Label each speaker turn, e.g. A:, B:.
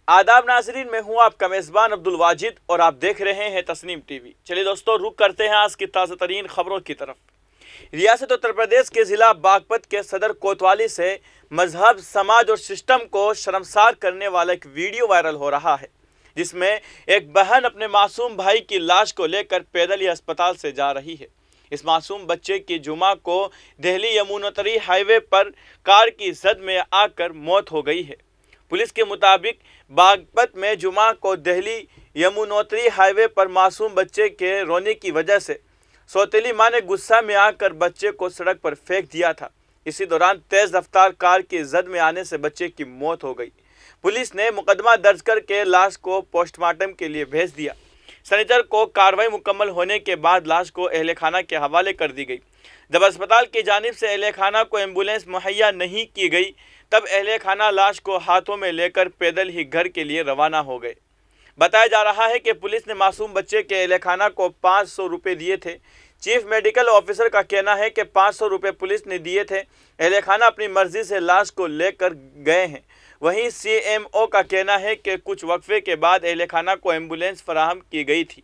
A: आदाब नाजरीन, मैं हूं आपका मेज़बान अब्दुल वाजिद और आप देख रहे हैं तस्नीम टीवी। चलिए दोस्तों, रुक करते हैं आज की ताज़ा तरीन खबरों की तरफ। रियासत उत्तर प्रदेश के ज़िला बागपत के सदर कोतवाली से मजहब, समाज और सिस्टम को शर्मसार करने वाला एक वीडियो वायरल हो रहा है, जिसमें एक बहन अपने मासूम भाई की लाश को लेकर पैदल ही अस्पताल से जा रही है। इस मासूम बच्चे की जुमा को दिल्ली यमुनोत्री हाईवे पर कार की जद में आकर मौत हो गई है। पुलिस के मुताबिक बागपत में जुमा को दिल्ली यमुनोत्री हाईवे पर मासूम बच्चे के रोने की वजह से सौतेली मां ने गुस्सा में आकर बच्चे को सड़क पर फेंक दिया था। इसी दौरान तेज रफ्तार कार की जद में आने से बच्चे की मौत हो गई। पुलिस ने मुकदमा दर्ज करके लाश को पोस्टमार्टम के लिए भेज दिया। शनिवार को कार्रवाई मुकम्मल होने के बाद लाश को अहले खाना के हवाले कर दी गई। जब अस्पताल की जानिब से अहले खाना को एम्बुलेंस मुहैया नहीं की गई, तब अहले खाना लाश को हाथों में लेकर पैदल ही घर के लिए रवाना हो गए। बताया जा रहा है कि पुलिस ने मासूम बच्चे के अहले खाना को 500 रुपये दिए थे। चीफ मेडिकल ऑफिसर का कहना है कि 500 रुपये पुलिस ने दिए थे। अहले खाना अपनी मर्जी से लाश को लेकर गए हैं। वहीं CMO का कहना है कि कुछ वक्फे के बाद अहले खाना को एम्बुलेंस फराहम की गई थी।